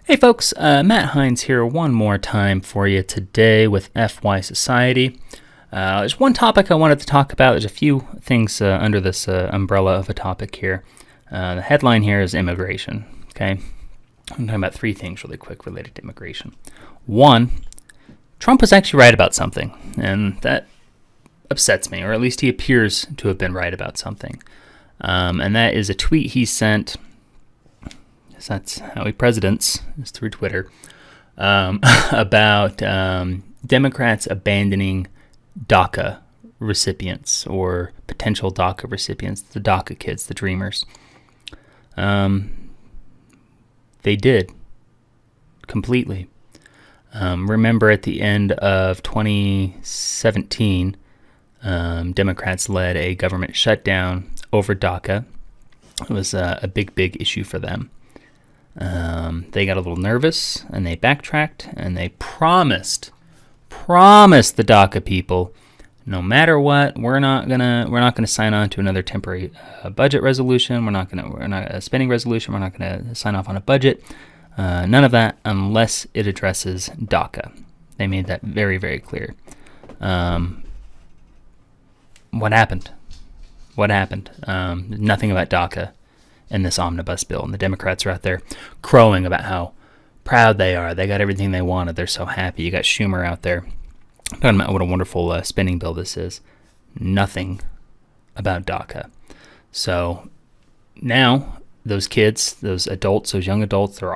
Hey folks, Matt Hines here one more time for you today with FY Society. There's one topic I wanted to talk about. There's a few things under this umbrella of a topic here. The headline here is immigration. Okay, I'm talking about three things really quick related to immigration. One, Trump was actually right about something, and that upsets me, or at least he appears to have been right about something. And that is a tweet he sent. That's how he presidents, is through Twitter, about Democrats abandoning DACA recipients or potential DACA recipients, the DACA kids, the dreamers. They did, completely. Remember at the end of 2017, Democrats led a government shutdown over DACA. It was a big issue for them. They got a little nervous and they backtracked and they promised the DACA people, no matter what, we're not gonna sign on to another temporary budget resolution. We're not a spending resolution. We're not gonna sign off on a budget. None of that unless it addresses DACA. They made that very, very clear. What happened? Nothing about DACA in this omnibus bill, and the Democrats are out there crowing about how proud they are. They got everything they wanted. They're so happy. You got Schumer out there talking about what a wonderful spending bill this is. Nothing about DACA. So now those kids, those adults, those young adults, they're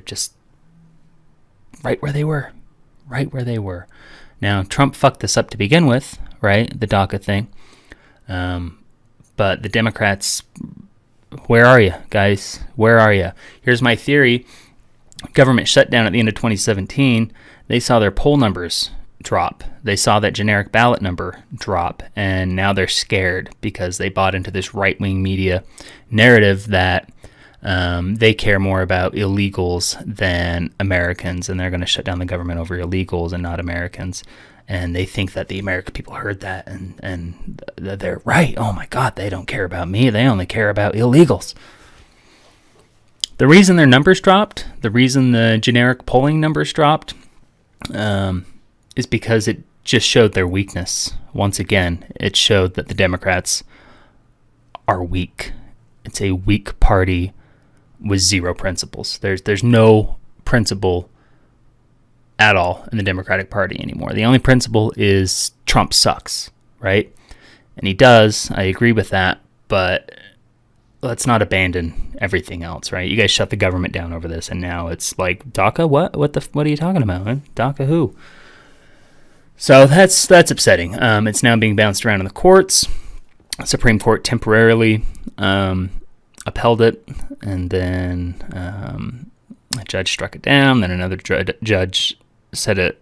just right where they were. Now, Trump fucked this up to begin with, right? The DACA thing. But the Democrats, where are you, guys? Where are you? Here's my theory. Government shutdown at the end of 2017. They saw their poll numbers drop. They saw that generic ballot number drop. And now they're scared because they bought into this right-wing media narrative that they care more about illegals than Americans. And they're going to shut down the government over illegals and not Americans. And they think that the American people heard that and they're right. Oh my God, they don't care about me. They only care about illegals. The reason their numbers dropped, the reason the generic polling numbers dropped, is because it just showed their weakness. Once again, it showed that the Democrats are weak. It's a weak party with zero principles. There's no principle at all in the Democratic Party anymore. The only principle is Trump sucks, right? And he does. I agree with that, but let's not abandon everything else, right? You guys shut the government down over this, and now it's like DACA. What are you talking about, man? DACA who? So that's upsetting. It's now being bounced around in the courts. Supreme Court temporarily upheld it, and then a judge struck it down. Then another judge said it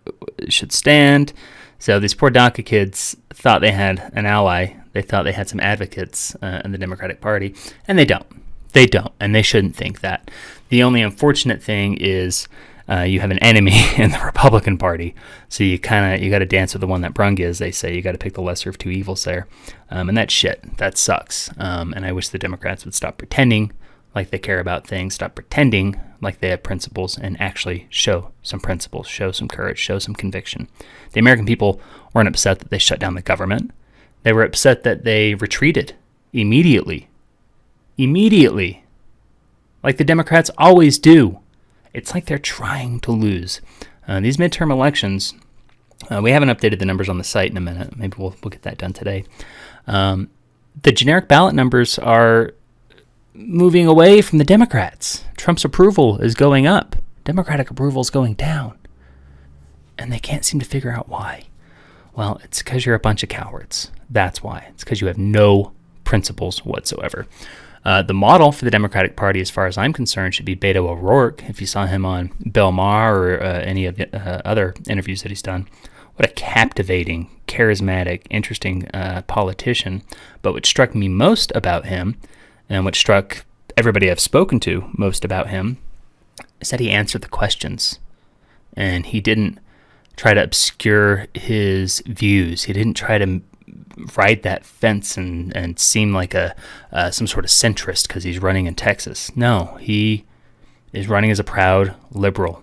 should stand. So these poor DACA kids thought they had an ally. They thought they had some advocates in the Democratic Party, and they don't. They don't, and they shouldn't think that. The only unfortunate thing is you have an enemy in the Republican Party, so you got to dance with the one that brung you, as they say. You got to pick the lesser of two evils there, and that's shit. That sucks. And I wish the Democrats would stop pretending like they care about things, stop pretending like they have principles, and actually show some principles, show some courage, show some conviction. The American people weren't upset that they shut down the government. They were upset that they retreated immediately, like the Democrats always do. It's like they're trying to lose. These midterm elections, we haven't updated the numbers on the site in a minute. Maybe we'll get that done today. The generic ballot numbers are moving away from the Democrats. Trump's approval is going up. Democratic approval is going down. And they can't seem to figure out why. Well, it's because you're a bunch of cowards. That's why. It's because you have no principles whatsoever. The model for the Democratic Party, as far as I'm concerned, should be Beto O'Rourke. If you saw him on Bill Maher or any of the other interviews that he's done, what a captivating, charismatic, interesting politician. But what struck me most about him, and what struck everybody I've spoken to most about him, is that he answered the questions. And he didn't try to obscure his views. He didn't try to ride that fence and seem like some sort of centrist because he's running in Texas. No, he is running as a proud liberal,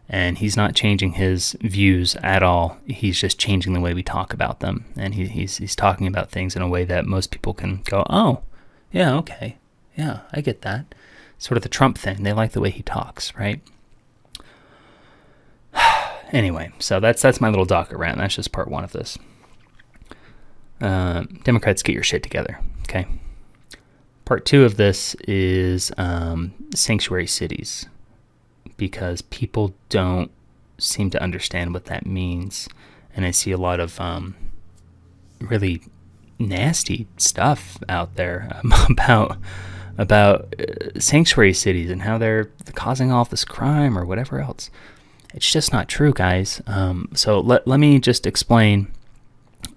and he's not changing his views at all. He's just changing the way we talk about them, and he's talking about things in a way that most people can go, oh, yeah, okay, yeah, I get that. Sort of the Trump thing. They like the way he talks, right? Anyway, so that's my little DACA rant. That's just part one of this. Democrats, get your shit together, okay? Part two of this is sanctuary cities, because people don't seem to understand what that means. And I see a lot of really nasty stuff out there about sanctuary cities and how they're causing all this crime or whatever else. It's just not true, guys. So let me just explain,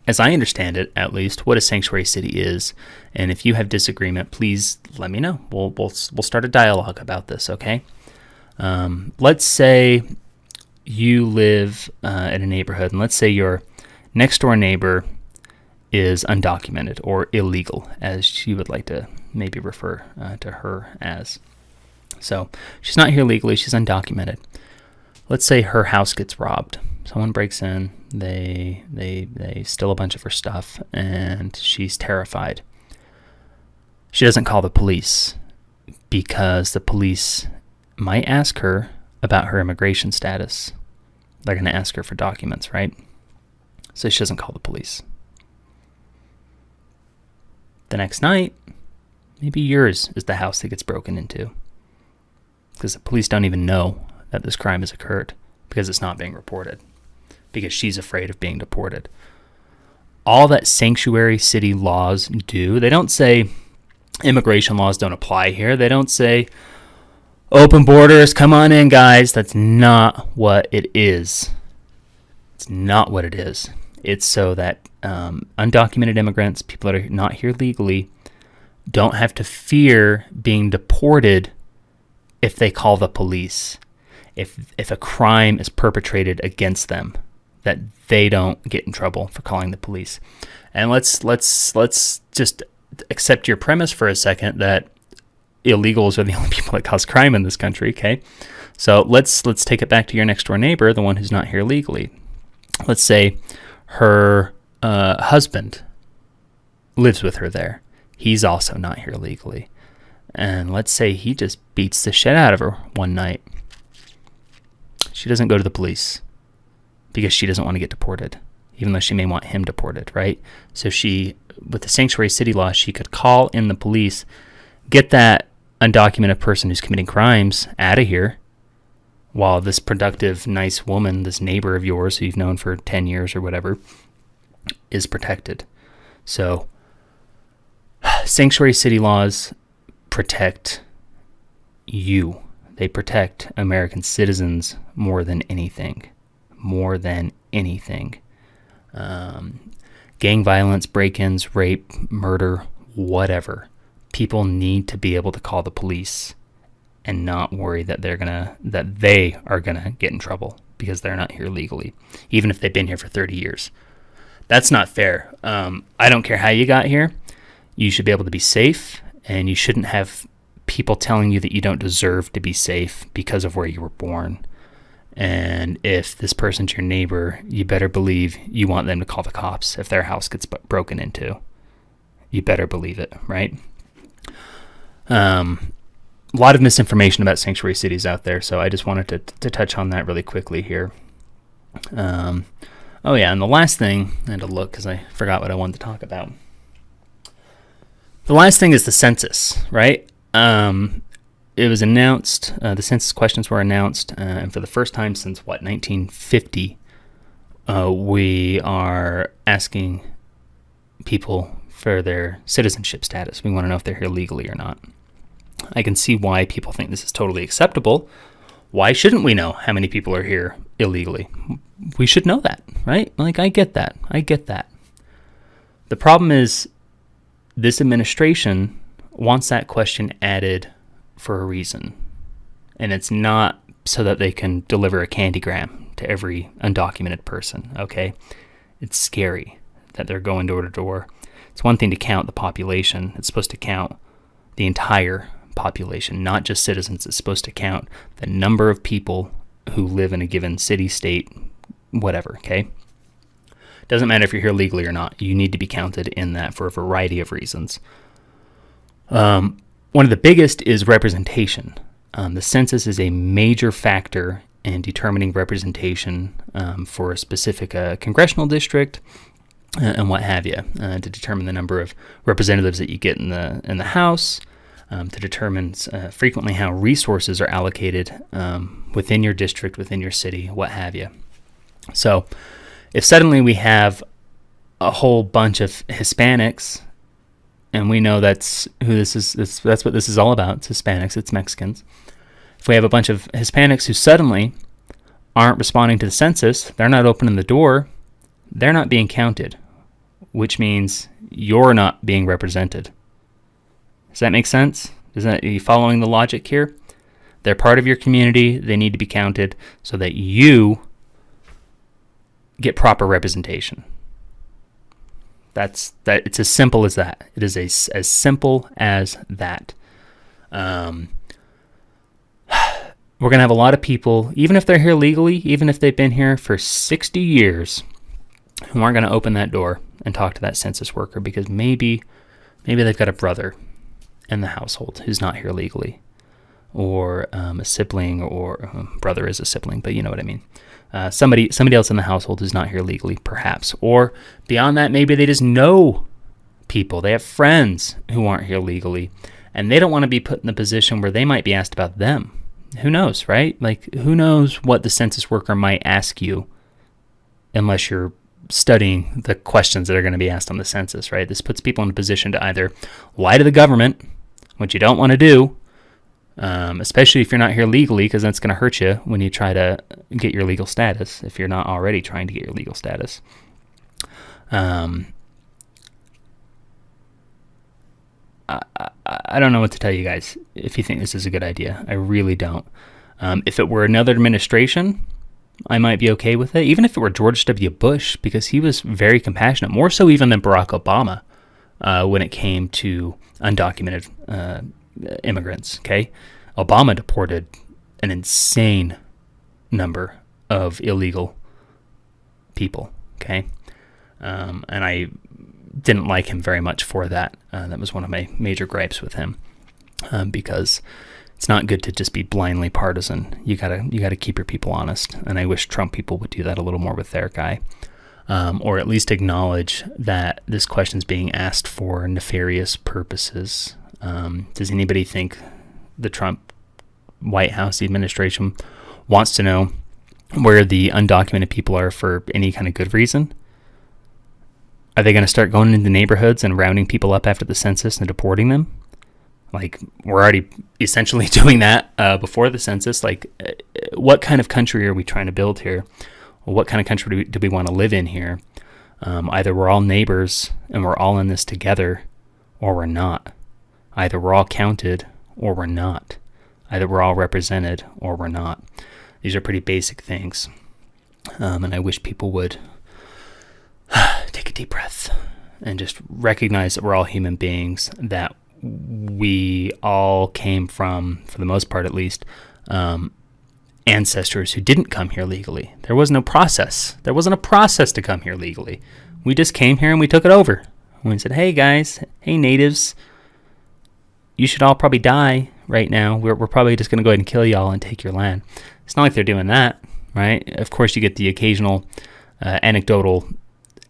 as I understand it, at least, what a sanctuary city is. And if you have disagreement, please let me know. We'll start a dialogue about this, okay? Let's say you live in a neighborhood, and let's say your next door neighbor is undocumented or illegal, as you would like to maybe refer to her as. So she's not here legally, she's undocumented. Let's say her house gets robbed. Someone breaks in, they steal a bunch of her stuff, and she's terrified. She doesn't call the police because the police might ask her about her immigration status. They're going to ask her for documents, right? So she doesn't call the police. The next night, maybe yours is the house that gets broken into, because the police don't even know that this crime has occurred because it's not being reported, because she's afraid of being deported. All that sanctuary city laws do, they don't say immigration laws don't apply here. They don't say open borders, come on in, guys. That's not what it is. It's not what it is. It's so that undocumented immigrants, people that are not here legally, don't have to fear being deported if they call the police. If a crime is perpetrated against them, that they don't get in trouble for calling the police. And let's just accept your premise for a second that illegals are the only people that cause crime in this country, okay? So let's take it back to your next door neighbor, the one who's not here legally. Let's say her husband lives with her there. He's also not here legally. And let's say he just beats the shit out of her one night. She doesn't go to the police because she doesn't want to get deported, even though she may want him deported, right? So she, with the sanctuary city law, she could call in the police, get that undocumented person who's committing crimes out of here, while this productive, nice woman, this neighbor of yours who you've known for 10 years or whatever, is protected. So sanctuary city laws protect you. They protect American citizens more than anything. More than anything. Gang violence, break-ins, rape, murder, whatever. People need to be able to call the police and not worry that they are gonna get in trouble because they're not here legally, even if they've been here for 30 years. That's not fair. I don't care how you got here. You should be able to be safe, and you shouldn't have people telling you that you don't deserve to be safe because of where you were born. And if this person's your neighbor, you better believe you want them to call the cops if their house gets broken into. You better believe it, right? A lot of misinformation about sanctuary cities out there, so I just wanted to touch on that really quickly here. Oh yeah, and the last thing, I had to look because I forgot what I wanted to talk about. The last thing is the census, right? It was announced, the census questions were announced, and for the first time since, 1950, we are asking people for their citizenship status. We want to know if they're here legally or not. I can see why people think this is totally acceptable. Why shouldn't we know how many people are here illegally? We should know that, right? Like, I get that. The problem is this administration wants that question added for a reason. And it's not so that they can deliver a candygram to every undocumented person, okay? It's scary that they're going door to door. It's one thing to count the population. It's supposed to count the entire population, not just citizens. It's supposed to count the number of people who live in a given city, state, whatever, okay? Doesn't matter if you're here legally or not. You need to be counted in that for a variety of reasons. One of the biggest is representation. The census is a major factor in determining representation for a specific congressional district and what have you, to determine the number of representatives that you get in the House, to determine frequently how resources are allocated within your district, within your city, what have you. So if suddenly we have a whole bunch of Hispanics, and we know that's who this is, that's what this is all about, it's Hispanics, it's Mexicans. If we have a bunch of Hispanics who suddenly aren't responding to the census, they're not opening the door, they're not being counted, which means you're not being represented. Does that make sense? Are you following the logic here? They're part of your community, they need to be counted so that you get proper representation. It's as simple as that. It is as simple as that. We're going to have a lot of people, even if they're here legally, even if they've been here for 60 years, who aren't going to open that door and talk to that census worker because maybe they've got a brother in the household who's not here legally, or a sibling, or brother is a sibling, but you know what I mean. Somebody else in the household who's not here legally, perhaps. Or beyond that, maybe they just know people. They have friends who aren't here legally, and they don't want to be put in the position where they might be asked about them. Who knows, right? Like, who knows what the census worker might ask you unless you're studying the questions that are going to be asked on the census, right? This puts people in a position to either lie to the government, which you don't want to do, especially if you're not here legally, because that's going to hurt you when you try to get your legal status, if you're not already trying to get your legal status. I don't know what to tell you guys if you think this is a good idea. I really don't. If it were another administration, I might be okay with it, even if it were George W. Bush, because he was very compassionate, more so even than Barack Obama, when it came to undocumented immigrants, okay? Obama deported an insane number of illegal people, okay? And I didn't like him very much for that. That was one of my major gripes with him, because it's not good to just be blindly partisan. You gotta keep your people honest, and I wish Trump people would do that a little more with their guy, or at least acknowledge that this question's being asked for nefarious purposes. Does anybody think the Trump White House, the administration, wants to know where the undocumented people are for any kind of good reason? Are they going to start going into neighborhoods and rounding people up after the census and deporting them? Like, we're already essentially doing that before the census. Like, what kind of country are we trying to build here? What kind of country do we want to live in here? Either we're all neighbors and we're all in this together, or we're not. Either we're all counted or we're not. Either we're all represented or we're not. These are pretty basic things. And I wish people would take a deep breath and just recognize that we're all human beings, that we all came from, for the most part at least, ancestors who didn't come here legally. There was no process. There wasn't a process to come here legally. We just came here and we took it over. We said, hey guys, hey natives, you should all probably die right now. We're probably just going to go ahead and kill y'all and take your land. It's not like they're doing that, right? Of course, you get the occasional anecdotal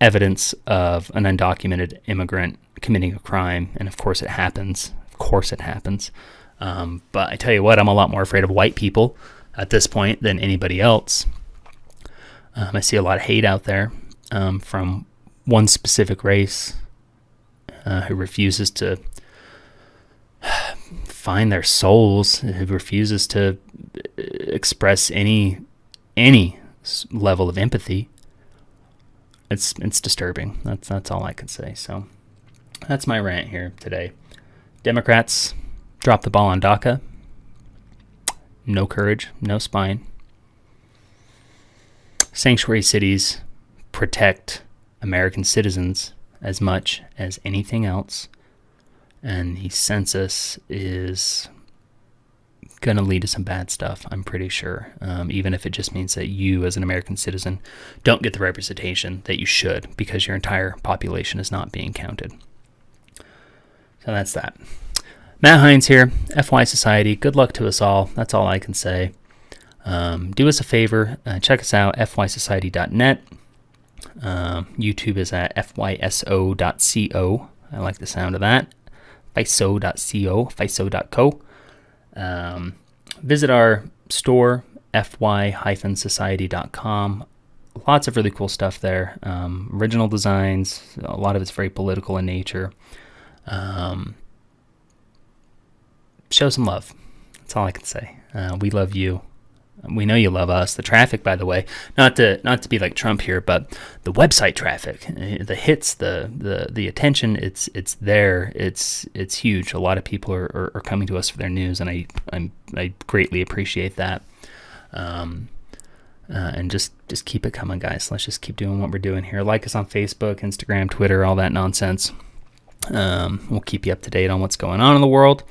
evidence of an undocumented immigrant committing a crime, and of course it happens. But I tell you what, I'm a lot more afraid of white people at this point than anybody else. I see a lot of hate out there from one specific race who refuses to find their souls, who refuses to express any level of empathy. It's disturbing. That's all I can say. So that's my rant here today. Democrats drop the ball on DACA. No courage, no spine. Sanctuary cities protect American citizens as much as anything else. And the census is going to lead to some bad stuff, I'm pretty sure, even if it just means that you as an American citizen don't get the representation that you should because your entire population is not being counted. So that's that. Matt Hines here, FY Society. Good luck to us all. That's all I can say. Do us a favor, check us out, fysociety.net. YouTube is at fyso.co. I like the sound of that. Fyso.co, fyso.co. Visit our store, fy-society.com. Lots of really cool stuff there. Original designs. A lot of it's very political in nature. Show some love. That's all I can say. We love you. We know you love us. The traffic, by the way, not to be like Trump here, but the website traffic, the hits, the attention, it's there. It's huge. A lot of people are coming to us for their news, and I greatly appreciate that. And just keep it coming, guys. Let's just keep doing what we're doing here. Like us on Facebook, Instagram, Twitter, all that nonsense. We'll keep you up to date on what's going on in the world.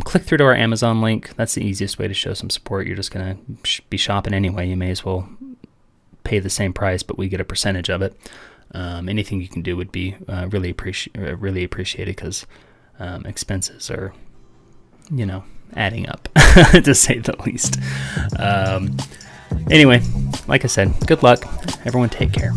Click through to our Amazon link. That's the easiest way to show some support. You're just going to be shopping anyway. You may as well pay the same price, but we get a percentage of it. Anything you can do would be really appreciated because expenses are, adding up, to say the least. Anyway, like I said, good luck. Everyone take care.